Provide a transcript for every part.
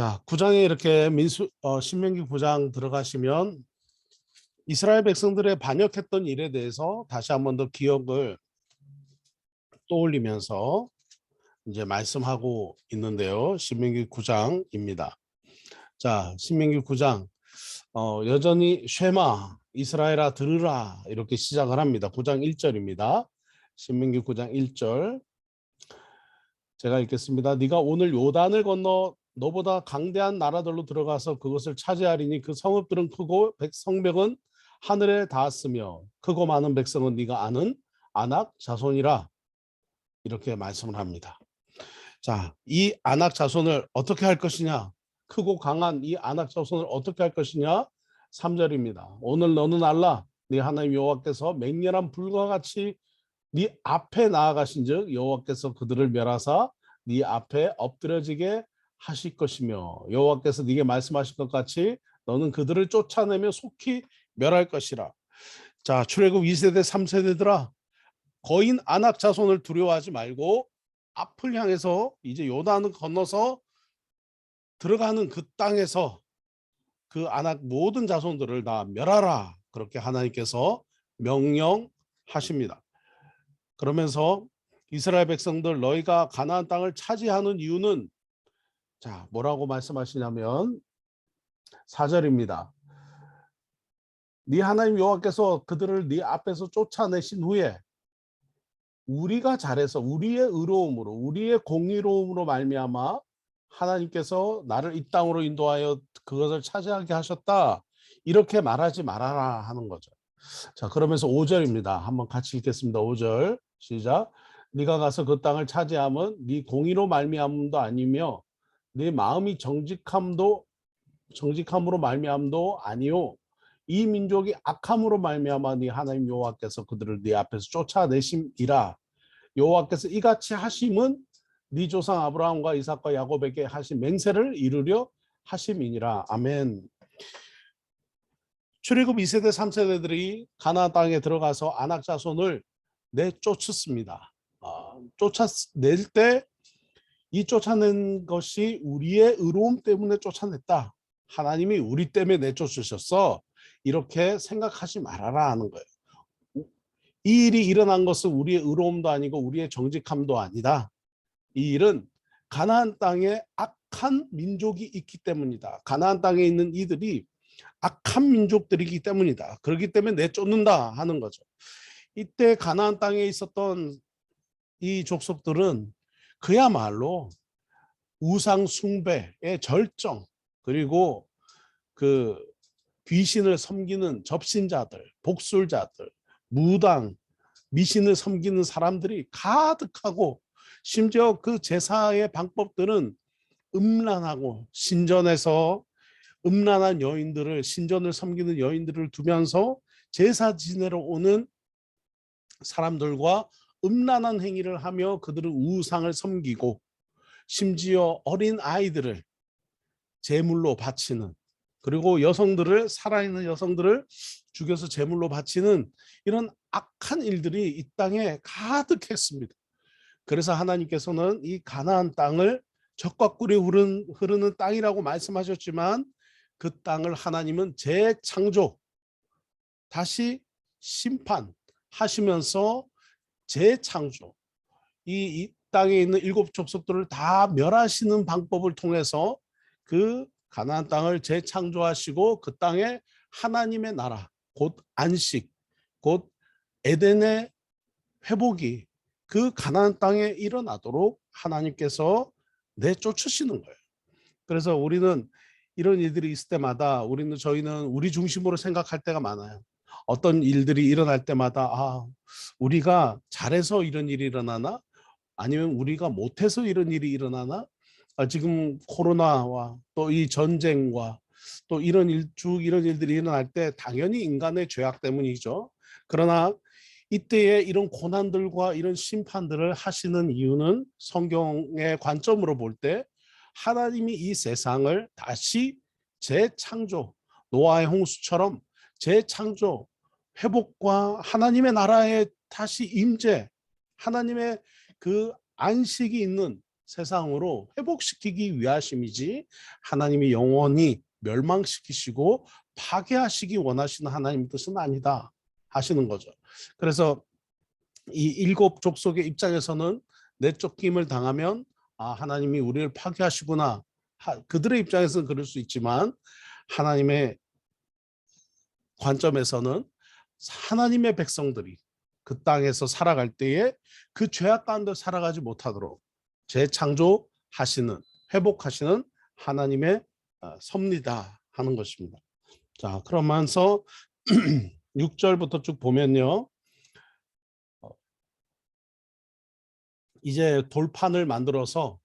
자, 9장에 이렇게 신명기 9장 들어가시면 이스라엘 백성들의 반역했던 일에 대해서 다시 한번 더 기억을 떠올리면서 이제 말씀하고 있는데요. 신명기 9장입니다. 자, 신명기 9장 여전히 쉐마 이스라엘아 들으라 이렇게 시작을 합니다. 9장 1절입니다. 신명기 9장 1절 제가 읽겠습니다. 네가 오늘 요단을 건너 너보다 강대한 나라들로 들어가서 그것을 차지하리니 그 성읍들은 크고 성벽은 하늘에 닿았으며 크고 많은 백성은 네가 아는 아낙 자손이라 이렇게 말씀을 합니다. 자, 이 아낙 자손을 어떻게 할 것이냐? 크고 강한 이 아낙 자손을 어떻게 할 것이냐? 3절입니다. 오늘 너는 알라 네 하나님 여호와께서 맹렬한 불과 같이 네 앞에 나아가신즉 여호와께서 그들을 멸하사 네 앞에 엎드려지게 하실 것이며 여호와께서 네게 말씀하신 것 같이 너는 그들을 쫓아내며 속히 멸할 것이라. 자, 출애굽 2세대 3세대들아 거인 아낙 자손을 두려워하지 말고 앞을 향해서 이제 요단을 건너서 들어가는 그 땅에서 그 아낙 모든 자손들을 다 멸하라. 그렇게 하나님께서 명령하십니다. 그러면서 이스라엘 백성들 너희가 가나안 땅을 차지하는 이유는 자, 뭐라고 말씀하시냐면 4절입니다. 네 하나님 여호와께서 그들을 네 앞에서 쫓아내신 후에 우리가 잘해서 우리의 의로움으로 우리의 공의로움으로 말미암아 하나님께서 나를 이 땅으로 인도하여 그것을 차지하게 하셨다. 이렇게 말하지 말아라 하는 거죠. 자, 그러면서 5절입니다. 한번 같이 읽겠습니다. 5절 시작. 네가 가서 그 땅을 차지함은 네 공의로 말미암음도 아니며 네 마음이 정직함으로 말미암도 아니요 이 민족이 악함으로 말미암아 네 하나님 여호와께서 그들을 네 앞에서 쫓아내심이라. 여호와께서 이같이 하심은 네 조상 아브라함과 이삭과 야곱에게 하신 맹세를 이루려 하심이니라. 아멘. 출애굽 2세대 3세대들이 가나안 땅에 들어가서 아낙 자손을 내쫓았습니다. 쫓아낼 때 이 쫓아낸 것이 우리의 의로움 때문에 쫓아냈다. 하나님이 우리 때문에 내쫓으셨어. 이렇게 생각하지 말아라 하는 거예요. 이 일이 일어난 것은 우리의 의로움도 아니고 우리의 정직함도 아니다. 이 일은 가나안 땅에 악한 민족이 있기 때문이다. 가나안 땅에 있는 이들이 악한 민족들이기 때문이다. 그렇기 때문에 내쫓는다 하는 거죠. 이때 가나안 땅에 있었던 이 족속들은 그야말로 우상 숭배의 절정, 그리고 그 귀신을 섬기는 접신자들, 복술자들, 무당, 미신을 섬기는 사람들이 가득하고 심지어 그 제사의 방법들은 음란하고 신전에서 음란한 여인들을 신전을 섬기는 여인들을 두면서 제사 지내러 오는 사람들과 음란한 행위를 하며 그들은 우상을 섬기고 심지어 어린 아이들을 제물로 바치는 그리고 여성들을 살아있는 여성들을 죽여서 제물로 바치는 이런 악한 일들이 이 땅에 가득했습니다. 그래서 하나님께서는 이 가나안 땅을 젖과 꿀이 흐르는 땅이라고 말씀하셨지만 그 땅을 하나님은 재창조 다시 심판하시면서 재창조 이 땅에 있는 7 족속들을 다 멸하시는 방법을 통해서 그 가나안 땅을 재창조하시고 그 땅에 하나님의 나라 곧 안식 곧 에덴의 회복이 그 가나안 땅에 일어나도록 하나님께서 내쫓으시는 거예요. 그래서 우리는 이런 일들이 있을 때마다 저희는 우리 중심으로 생각할 때가 많아요. 어떤 일들이 일어날 때마다 우리가 잘해서 이런 일이 일어나나? 아니면 우리가 못해서 이런 일이 일어나나? 지금 코로나와 또 이 전쟁과 또 이런 일들이 일어날 때 당연히 인간의 죄악 때문이죠. 그러나 이때에 이런 고난들과 이런 심판들을 하시는 이유는 성경의 관점으로 볼 때 하나님이 이 세상을 다시 재창조, 노아의 홍수처럼 재창조, 회복과 하나님의 나라에 다시 임재, 하나님의 그 안식이 있는 세상으로 회복시키기 위하심이지 하나님이 영원히 멸망시키시고 파괴하시기 원하시는 하나님 뜻은 아니다 하시는 거죠. 그래서 이 일곱 족속의 입장에서는 내쫓김을 당하면 하나님이 우리를 파괴하시구나. 그들의 입장에서는 그럴 수 있지만 하나님의 관점에서는 하나님의 백성들이 그 땅에서 살아갈 때에 그 죄악 가운데 살아가지 못하도록 재창조하시는 회복하시는 하나님의 섭리다 하는 것입니다. 자, 그러면서 6절부터 쭉 보면요. 이제 돌판을 만들어서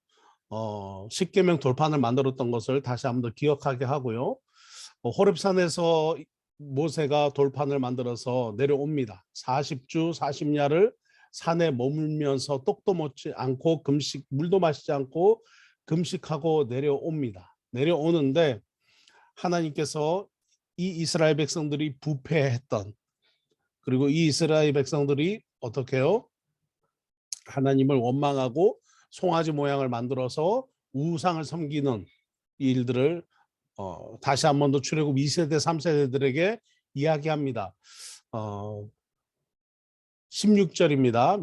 십계명 돌판을 만들었던 것을 다시 한번 더 기억하게 하고요. 호렙산에서 모세가 돌판을 만들어서 내려옵니다. 40주 40야를 산에 머물면서 떡도 먹지 않고 금식 물도 마시지 않고 금식하고 내려옵니다. 내려오는데 하나님께서 이 이스라엘 백성들이 부패했던 그리고 이 이스라엘 백성들이 어떻게 해요? 하나님을 원망하고 송아지 모양을 만들어서 우상을 섬기는 일들을 다시 한 번 더 출애굽 2세대 3세대들에게 이야기합니다. 16절입니다.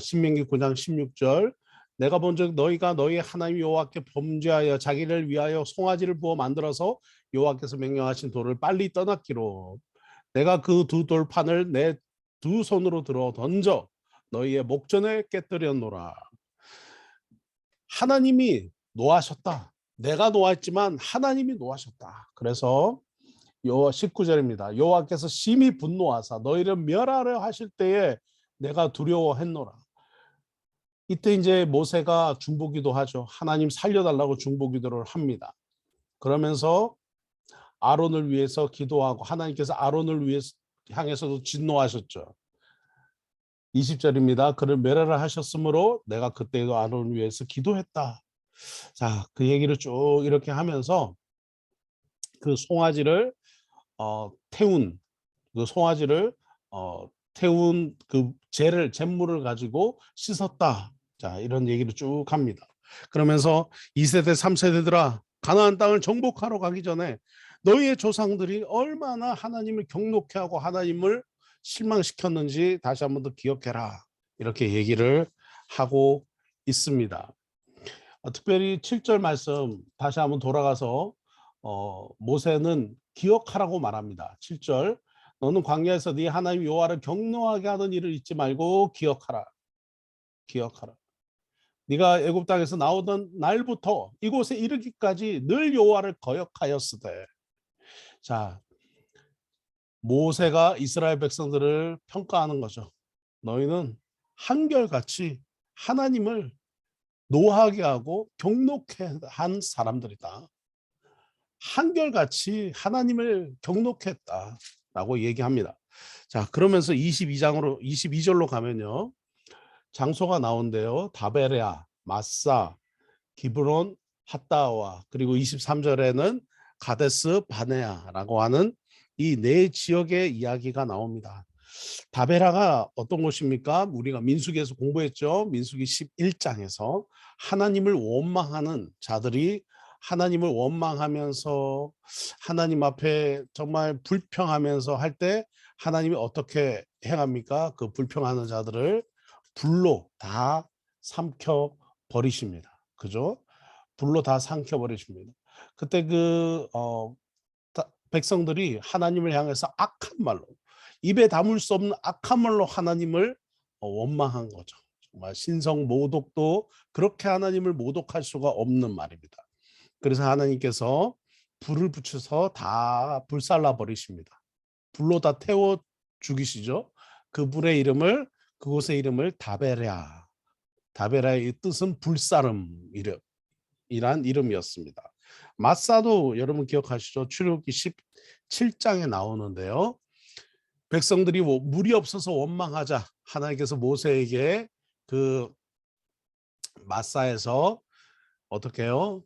신명기 9장 16절. 내가 본즉 너희가 너희 하나님 여호와께 범죄하여 자기를 위하여 송아지를 부어 만들어서 여호와께서 명령하신 돌을 빨리 떠났기로 내가 그 두 돌판을 내 두 손으로 들어 던져 너희의 목전에 깨뜨렸노라. 하나님이 노하셨다. 내가 노했지만 하나님이 노하셨다. 그래서 19절입니다. 여호와께서 심히 분노하사 너희를 멸하려 하실 때에 내가 두려워했노라. 이때 이제 모세가 중보기도 하죠. 하나님 살려달라고 중보기도를 합니다. 그러면서 아론을 위해서 기도하고 하나님께서 아론을 위해서 향해서도 진노하셨죠. 20절입니다. 그를 멸하라 하셨으므로 내가 그때도 아론을 위해서 기도했다. 자, 그 얘기를 쭉 이렇게 하면서 그 송아지를 태운 그 송아지를 태운 그 잿물을 가지고 씻었다. 자, 이런 얘기를 쭉 합니다. 그러면서 2세대 3세대들아 가나안 땅을 정복하러 가기 전에 너희의 조상들이 얼마나 하나님을 경록해 하고 하나님을 실망시켰는지 다시 한 번 더 기억해라. 이렇게 얘기를 하고 있습니다. 특별히 7절 말씀 다시 한번 돌아가서 모세는 기억하라고 말합니다. 7절 너는 광야에서 네 하나님 여호와를 경노하게 하던 일을 잊지 말고 기억하라. 기억하라. 네가 애굽 땅에서 나오던 날부터 이곳에 이르기까지 늘 여호와를 거역하였으되. 자, 모세가 이스라엘 백성들을 평가하는 거죠. 너희는 한결같이 하나님을 노하게 하고 경록해 한 사람들이다. 한결같이 하나님을 경록했다라고 얘기합니다. 자, 그러면서 22절로 가면요. 장소가 나온대요. 다베레아, 마사, 기브론, 핫다와 그리고 23절에는 가데스 바네아라고 하는 이 네 지역의 이야기가 나옵니다. 다베라가 어떤 곳입니까? 우리가 민수기에서 공부했죠. 민수기 11장에서 하나님을 원망하는 자들이 하나님을 원망하면서 하나님 앞에 정말 불평하면서 할 때 하나님이 어떻게 행합니까? 그 불평하는 자들을 불로 다 삼켜 버리십니다. 그죠? 불로 다 삼켜 버리십니다. 그때 백성들이 하나님을 향해서 악한 말로 입에 담을 수 없는 악한 말로 하나님을 원망한 거죠. 정말 신성 모독도 그렇게 하나님을 모독할 수가 없는 말입니다. 그래서 하나님께서 불을 붙여서 다 불살라 버리십니다. 불로 다 태워 죽이시죠. 그 불의 이름을 그곳의 이름을 다베라. 다베라의 뜻은 불사름 이란 이름이었습니다. 마사도 여러분 기억하시죠? 출애굽기 17장에 나오는데요. 백성들이 물이 없어서 원망하자 하나님께서 모세에게 그 마사에서 어떻게 해요?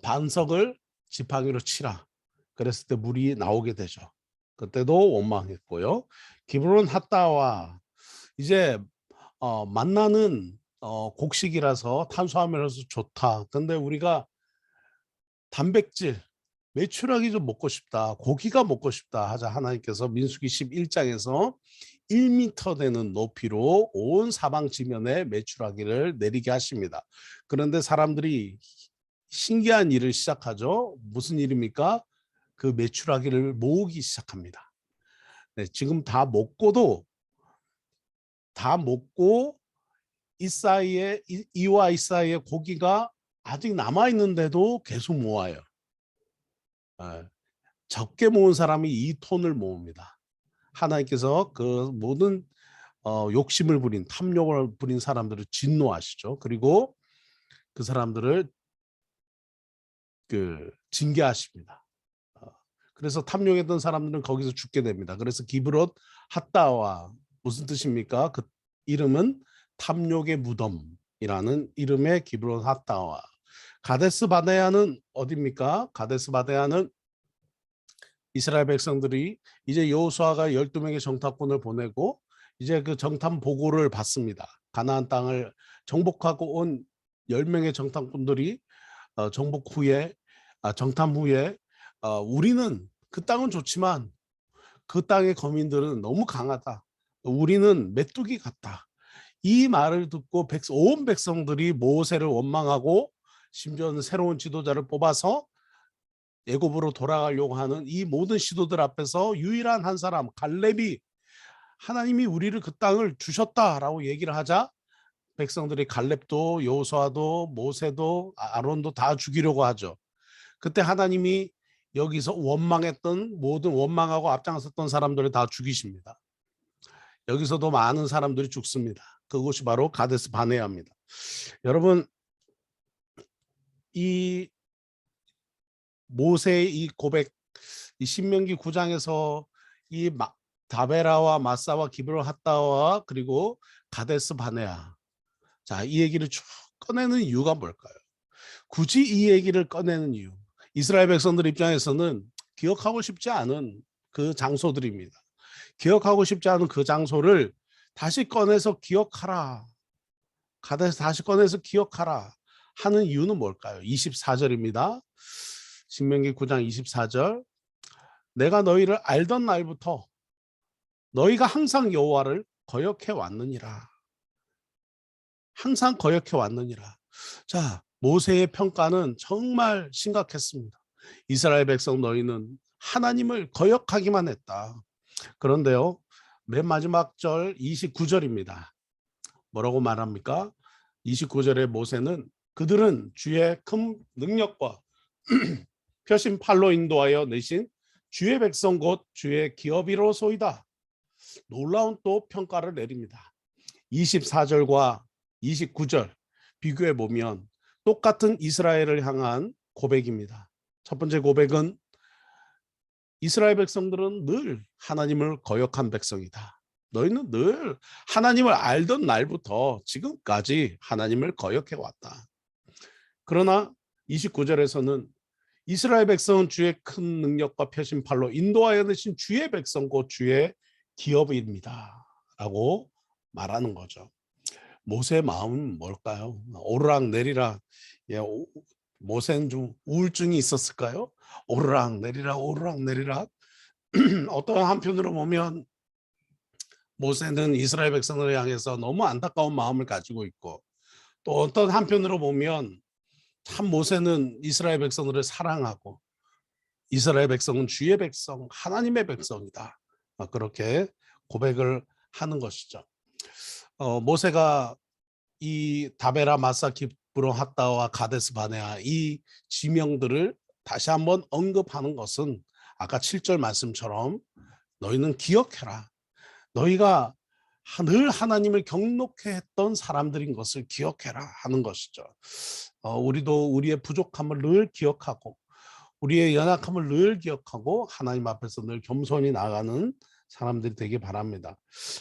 반석을 지팡이로 치라. 그랬을 때 물이 나오게 되죠. 그때도 원망했고요. 기브론 핫다와 이제 만나는 곡식이라서 탄수화물이라서 좋다. 근데 우리가 단백질, 메추라기 좀 먹고 싶다. 고기가 먹고 싶다 하자 하나님께서 민수기 11장에서 1m 되는 높이로 온 사방 지면에 메추라기를 내리게 하십니다. 그런데 사람들이 신기한 일을 시작하죠. 무슨 일입니까? 그 메추라기를 모으기 시작합니다. 네, 지금 다 먹고 이 사이에 이와 이 사이에 고기가 아직 남아 있는데도 계속 모아요. 적게 모은 사람이 2톤을 모읍니다. 하나님께서 그 모든 욕심을 부린 탐욕을 부린 사람들을 진노하시죠. 그리고 그 사람들을 징계하십니다. 그래서 탐욕했던 사람들은 거기서 죽게 됩니다. 그래서 기브롯 핫다와 무슨 뜻입니까? 그 이름은 탐욕의 무덤이라는 이름의 기브롯 핫다와. 가데스 바네아는 어디입니까? 가데스 바네아는 이스라엘 백성들이 이제 여호수아가 12명의 정탐꾼을 보내고 이제 그 정탐 보고를 받습니다. 가나안 땅을 정복하고 온 10명의 정탐꾼들이 정탐 후에 우리는 그 땅은 좋지만 그 땅의 거민들은 너무 강하다. 우리는 메뚜기 같다. 이 말을 듣고 온 백성들이 모세를 원망하고 심지어는 새로운 지도자를 뽑아서 애굽으로 돌아가려고 하는 이 모든 시도들 앞에서 유일한 한 사람 갈렙이 하나님이 우리를 그 땅을 주셨다라고 얘기를 하자 백성들이 갈렙도 여호수아도 모세도 아론도 다 죽이려고 하죠. 그때 하나님이 여기서 모든 원망하고 앞장섰던 사람들을 다 죽이십니다. 여기서도 많은 사람들이 죽습니다. 그것이 바로 가데스 바네아입니다. 여러분, 이 모세의 이 고백, 이 신명기 9장에서 이 다베라와 마사와 기브롯 핫다와 그리고 가데스 바네아, 자, 이 얘기를 쭉 꺼내는 이유가 뭘까요? 굳이 이 얘기를 꺼내는 이유, 이스라엘 백성들 입장에서는 기억하고 싶지 않은 그 장소들입니다. 기억하고 싶지 않은 그 장소를 다시 꺼내서 기억하라, 가데스 다시 꺼내서 기억하라 하는 이유는 뭘까요? 24절입니다. 신명기 9장 24절. 내가 너희를 알던 날부터 너희가 항상 여호와를 거역해 왔느니라. 항상 거역해 왔느니라. 자, 모세의 평가는 정말 심각했습니다. 이스라엘 백성 너희는 하나님을 거역하기만 했다. 그런데요, 맨 마지막 절 29절입니다. 뭐라고 말합니까? 29절에 모세는 그들은 주의 큰 능력과 표심 팔로 인도하여 내신 주의 백성 곧 주의 기업이로소이다. 놀라운 또 평가를 내립니다. 24절과 29절 비교해 보면 똑같은 이스라엘을 향한 고백입니다. 첫 번째 고백은 이스라엘 백성들은 늘 하나님을 거역한 백성이다. 너희는 늘 하나님을 알던 날부터 지금까지 하나님을 거역해 왔다. 그러나 29절에서는 이스라엘 백성은 주의 큰 능력과 표심팔로 인도하여 내신 주의 백성 곧 주의 기업입니다. 라고 말하는 거죠. 모세의 마음은 뭘까요? 오르락 내리락. 모세는 좀 우울증이 있었을까요? 오르락 내리락 오르락 내리락. 어떤 한편으로 보면 모세는 이스라엘 백성을 향해서 너무 안타까운 마음을 가지고 있고 또 어떤 한편으로 보면 참 모세는 이스라엘 백성들을 사랑하고 이스라엘 백성은 주의 백성, 하나님의 백성이다. 그렇게 고백을 하는 것이죠. 모세가 이 다베라, 마사, 기브롯 핫다와 가데스 바네아 이 지명들을 다시 한번 언급하는 것은 아까 7절 말씀처럼 너희는 기억해라. 너희가 늘 하나님을 경록해 했던 사람들인 것을 기억해라 하는 것이죠. 우리도 우리의 부족함을 늘 기억하고 우리의 연약함을 늘 기억하고 하나님 앞에서 늘 겸손히 나가는 사람들이 되기 바랍니다.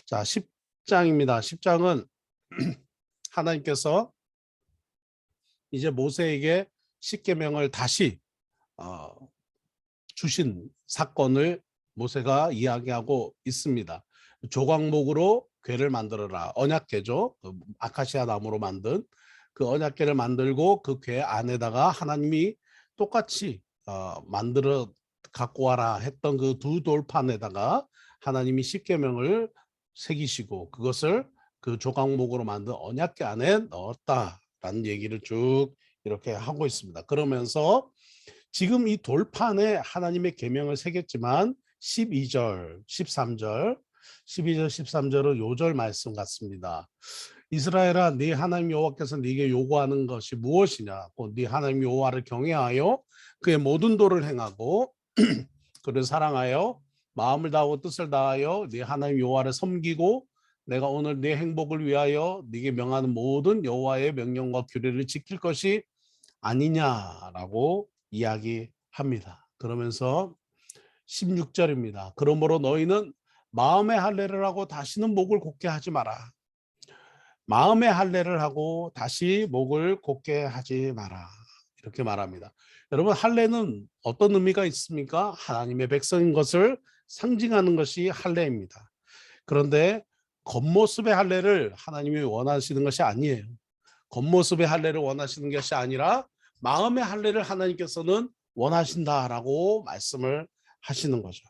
자, 10장입니다. 10장은 하나님께서 이제 모세에게 십계명을 다시 주신 사건을 모세가 이야기하고 있습니다. 조각목으로 궤를 만들어라. 언약궤죠. 그 아카시아 나무로 만든 그 언약궤를 만들고 그 궤 안에다가 하나님이 똑같이 만들어 갖고 와라 했던 그 두 돌판에다가 하나님이 십계명을 새기시고 그것을 그 조각목으로 만든 언약궤 안에 넣었다라는 얘기를 쭉 이렇게 하고 있습니다. 그러면서 지금 이 돌판에 하나님의 계명을 새겼지만 12절, 13절, 12절, 13절은 요절 말씀 같습니다. 이스라엘아, 네 하나님 여호와께서 네게 요구하는 것이 무엇이냐? 곧 네 하나님 여호와를 경외하여 그의 모든 도를 행하고 그를 사랑하여 마음을 다하고 뜻을 다하여 네 하나님 여호와를 섬기고 내가 오늘 네 행복을 위하여 네게 명하는 모든 여호와의 명령과 규례를 지킬 것이 아니냐라고 이야기합니다. 그러면서 16절입니다. 그러므로 너희는 마음의 할례를 하고 다시는 목을 곧게 하지 마라. 마음의 할례를 하고 다시 목을 곧게 하지 마라. 이렇게 말합니다. 여러분, 할례는 어떤 의미가 있습니까? 하나님의 백성인 것을 상징하는 것이 할례입니다. 그런데 겉모습의 할례를 하나님이 원하시는 것이 아니에요. 겉모습의 할례를 원하시는 것이 아니라 마음의 할례를 하나님께서는 원하신다라고 말씀을 하시는 거죠.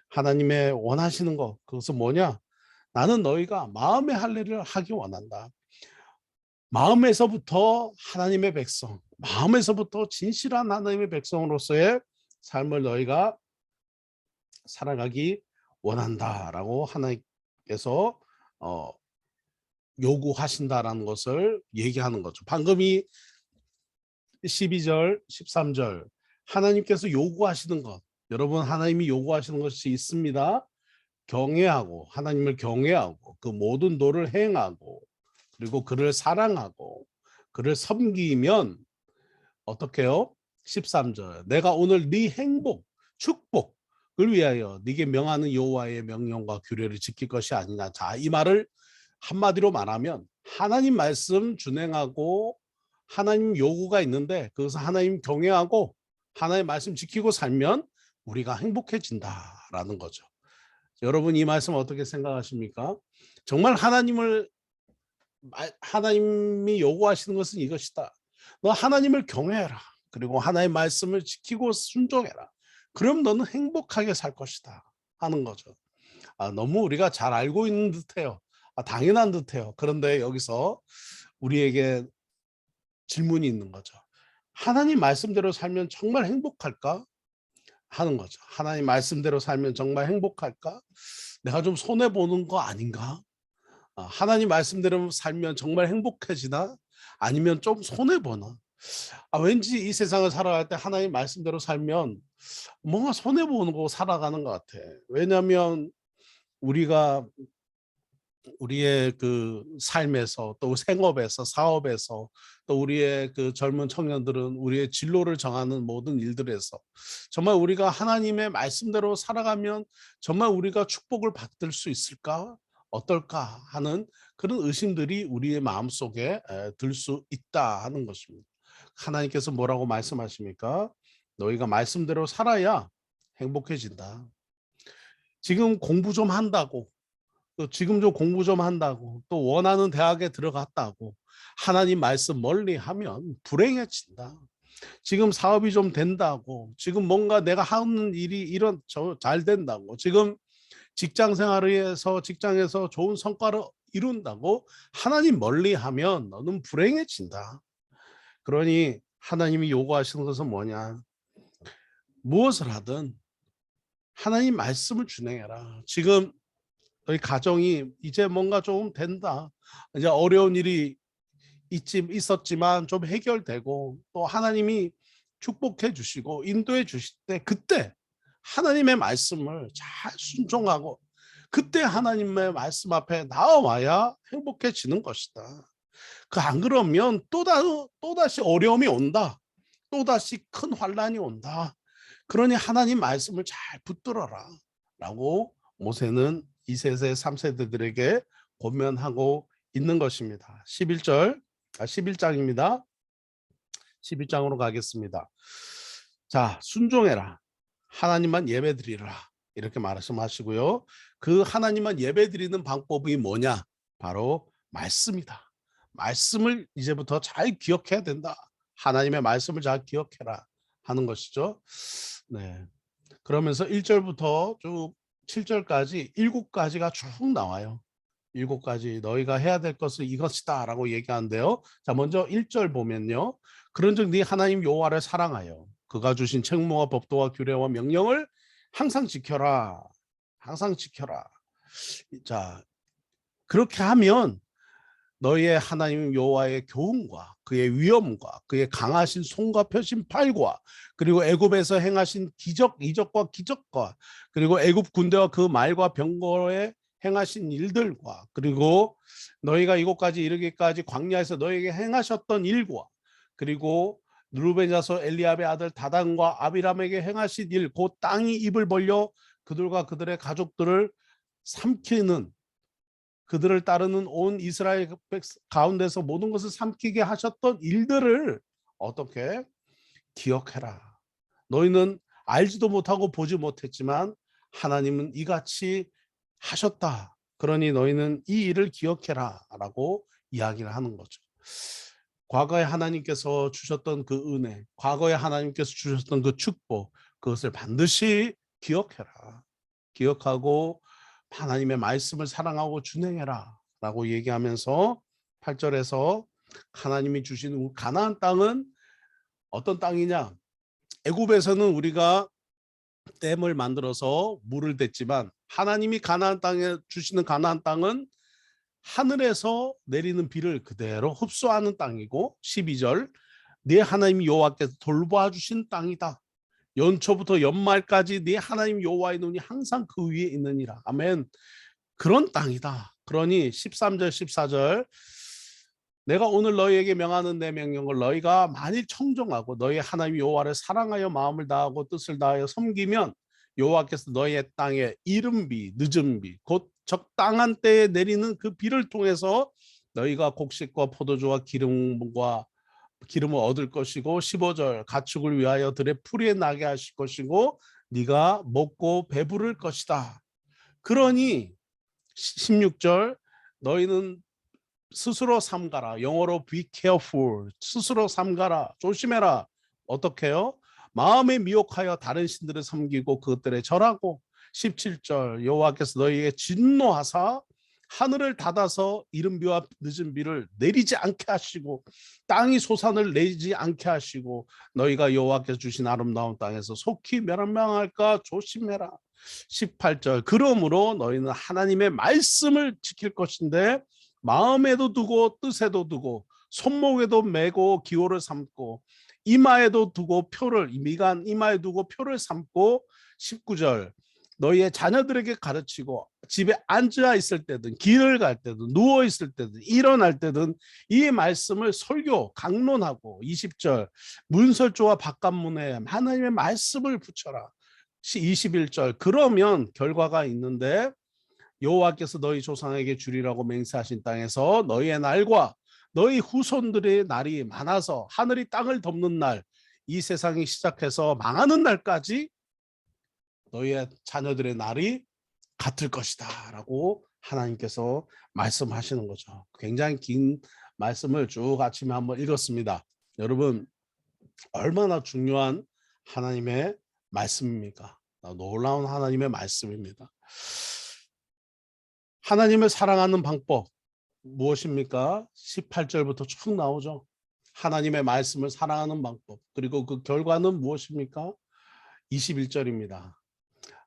하나님의 원하시는 것, 그것은 뭐냐? 나는 너희가 마음의 할례를 하기 원한다. 마음에서부터 하나님의 백성, 마음에서부터 진실한 하나님의 백성으로서의 삶을 너희가 살아가기 원한다라고 하나님께서 요구하신다라는 것을 얘기하는 거죠. 방금이 12절, 13절 하나님께서 요구하시는 것, 여러분 하나님이 요구하시는 것이 있습니다. 경외하고 하나님을 경외하고 그 모든 도를 행하고 그리고 그를 사랑하고 그를 섬기면 어떻게 해요? 13절 내가 오늘 네 행복, 축복을 위하여 네게 명하는 여호와의 명령과 규례를 지킬 것이 아니냐. 자, 이 말을 한마디로 말하면 하나님 말씀 준행하고 하나님 요구가 있는데 그것을 하나님 경외하고 하나님 말씀 지키고 살면 우리가 행복해진다라는 거죠. 여러분 이 말씀 어떻게 생각하십니까? 정말 하나님이 요구하시는 것은 이것이다. 너 하나님을 경외해라. 그리고 하나님의 말씀을 지키고 순종해라. 그럼 너는 행복하게 살 것이다 하는 거죠. 너무 우리가 잘 알고 있는 듯해요. 당연한 듯해요. 그런데 여기서 우리에게 질문이 있는 거죠. 하나님 말씀대로 살면 정말 행복할까? 하는 거죠. 하나님 말씀대로 살면 정말 행복할까? 내가 좀 손해보는 거 아닌가? 하나님 말씀대로 살면 정말 행복해지나? 아니면 좀 손해보나? 왠지 이 세상을 살아갈 때 하나님 말씀대로 살면 뭔가 손해보는 거 살아가는 것 같아. 왜냐하면 우리가 우리의 그 삶에서 또 생업에서 사업에서 또 우리의 그 젊은 청년들은 우리의 진로를 정하는 모든 일들에서 정말 우리가 하나님의 말씀대로 살아가면 정말 우리가 축복을 받을 수 있을까? 어떨까 하는 그런 의심들이 우리의 마음속에 들 수 있다 하는 것입니다. 하나님께서 뭐라고 말씀하십니까? 너희가 말씀대로 살아야 행복해진다. 지금 공부 좀 한다고 또 지금 좀 공부 좀 한다고 또 원하는 대학에 들어갔다고 하나님 말씀 멀리 하면 불행해진다. 지금 사업이 좀 된다고 지금 뭔가 내가 하는 일이 이런 잘 된다고 지금 직장 생활에서 직장에서 좋은 성과를 이룬다고 하나님 멀리 하면 너는 불행해진다. 그러니 하나님이 요구하시는 것은 뭐냐? 무엇을 하든 하나님 말씀을 준행해라. 지금 너희 가정이 이제 뭔가 좀 된다. 이제 어려운 일이 있었지만 좀 해결되고 또 하나님이 축복해 주시고 인도해 주실 때 그때 하나님의 말씀을 잘 순종하고 그때 하나님의 말씀 앞에 나와야 행복해지는 것이다. 그 안 그러면 또다시 어려움이 온다. 또다시 큰 환란이 온다. 그러니 하나님 말씀을 잘 붙들어라 라고 모세는 2세대 3세대들에게 권면하고 있는 것입니다. 11장입니다. 11장으로 가겠습니다. 자, 순종해라. 하나님만 예배드리라. 이렇게 말씀하시고요. 그 하나님만 예배드리는 방법이 뭐냐? 바로 말씀이다. 말씀을 이제부터 잘 기억해야 된다. 하나님의 말씀을 잘 기억해라 하는 것이죠. 네. 그러면서 1절부터 쭉 7절까지 7가지가 쭉 나와요. 7가지 너희가 해야 될 것은 이것이다라고 얘기하는데요. 자, 먼저 1절 보면요. 그런즉 네 하나님 여호와를 사랑하여 그가 주신 책무와 법도와 규례와 명령을 항상 지켜라. 항상 지켜라. 자, 그렇게 하면 너희의 하나님 여호와의 교훈과 그의 위엄과 그의 강하신 손과 펴신 팔과 그리고 애굽에서 행하신 기적 이적과 기적과 그리고 애굽 군대와 그 말과 병거에 행하신 일들과 그리고 너희가 이곳까지 이르기까지 광야에서 너희에게 행하셨던 일과 그리고 르우벤 자손 엘리압의 아들 다단과 아비람에게 행하신 일, 곧 땅이 입을 벌려 그들과 그들의 가족들을 삼키는 그들을 따르는 온 이스라엘 가운데서 모든 것을 삼키게 하셨던 일들을 어떻게 기억해라. 너희는 알지도 못하고 보지 못했지만 하나님은 이같이 하셨다. 그러니 너희는 이 일을 기억해라 라고 이야기를 하는 거죠. 과거에 하나님께서 주셨던 그 은혜, 과거에 하나님께서 주셨던 그 축복, 그것을 반드시 기억해라. 기억하고 하나님의 말씀을 사랑하고 준행해라 라고 얘기하면서 8절에서 하나님이 주신 가나안 땅은 어떤 땅이냐? 애굽에서는 우리가 댐을 만들어서 물을 댔지만 하나님이 가나안 땅에 주시는 가나안 땅은 하늘에서 내리는 비를 그대로 흡수하는 땅이고 12절 네 하나님 여호와께서 돌봐주신 땅이다. 연초부터 연말까지 네 하나님 여호와의 눈이 항상 그 위에 있느니라. 아멘. 그런 땅이다. 그러니 13절 14절 내가 오늘 너희에게 명하는 내 명령을 너희가 만일 청종하고 너희 하나님 여호와를 사랑하여 마음을 다하고 뜻을 다하여 섬기면 여호와께서 너희의 땅에 이른 비 늦은 비 곧 적당한 때에 내리는 그 비를 통해서 너희가 곡식과 포도주와 기름을 얻을 것이고 15절 가축을 위하여 들의 풀이에 나게 하실 것이고 네가 먹고 배부를 것이다. 그러니 16절 너희는 스스로 삼가라. 영어로 be careful. 스스로 삼가라. 조심해라. 어떻게 해요? 마음에 미혹하여 다른 신들을 섬기고 그것들에 절하고 17절 여호와께서 너희에게 진노하사 하늘을 닫아서 이른 비와 늦은 비를 내리지 않게 하시고 땅이 소산을 내지 않게 하시고 너희가 여호와께서 주신 아름다운 땅에서 속히 멸망할까 조심해라. 18절 그러므로 너희는 하나님의 말씀을 지킬 것인데 마음에도 두고 뜻에도 두고 손목에도 메고 기호를 삼고 이마에도 두고 표를 미간 이마에 두고 표를 삼고 19절 너희의 자녀들에게 가르치고 집에 앉아 있을 때든 길을 갈 때든 누워 있을 때든 일어날 때든 이 말씀을 설교 강론하고 20절 문설주와 바깥문에 하나님의 말씀을 붙여라. 21절 그러면 결과가 있는데 여호와께서 너희 조상에게 주리라고 맹세하신 땅에서 너희의 날과 너희 후손들의 날이 많아서 하늘이 땅을 덮는 날, 이 세상이 시작해서 망하는 날까지 너희의 자녀들의 날이 같을 것이다 라고 하나님께서 말씀하시는 거죠. 굉장히 긴 말씀을 쭉 아침에 한번 읽었습니다. 여러분 얼마나 중요한 하나님의 말씀입니까? 놀라운 하나님의 말씀입니다. 하나님을 사랑하는 방법 무엇입니까? 18절부터 쭉 나오죠. 하나님의 말씀을 사랑하는 방법. 그리고 그 결과는 무엇입니까? 21절입니다.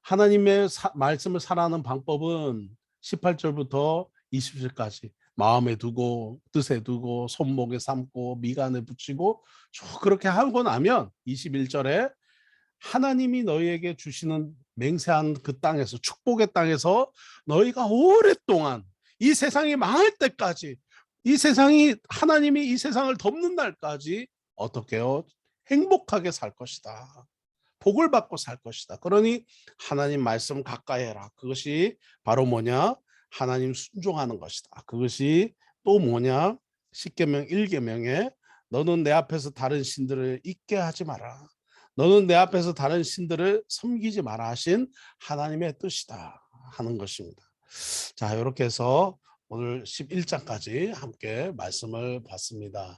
하나님의 말씀을 사랑하는 방법은 18절부터 20절까지 마음에 두고 뜻에 두고 손목에 삼고 미간에 붙이고 쭉 그렇게 하고 나면 21절에 하나님이 너희에게 주시는 맹세한 그 땅에서 축복의 땅에서 너희가 오랫동안 이 세상이 망할 때까지 이 세상이 하나님이 이 세상을 덮는 날까지 어떻게 해요? 행복하게 살 것이다. 복을 받고 살 것이다. 그러니 하나님 말씀 가까이 해라. 그것이 바로 뭐냐? 하나님 순종하는 것이다. 그것이 또 뭐냐? 10계명 1계명에 너는 내 앞에서 다른 신들을 있게 하지 마라. 너는 내 앞에서 다른 신들을 섬기지 마라 하신 하나님의 뜻이다 하는 것입니다. 자, 이렇게 해서 오늘 11장까지 함께 말씀을 봤습니다.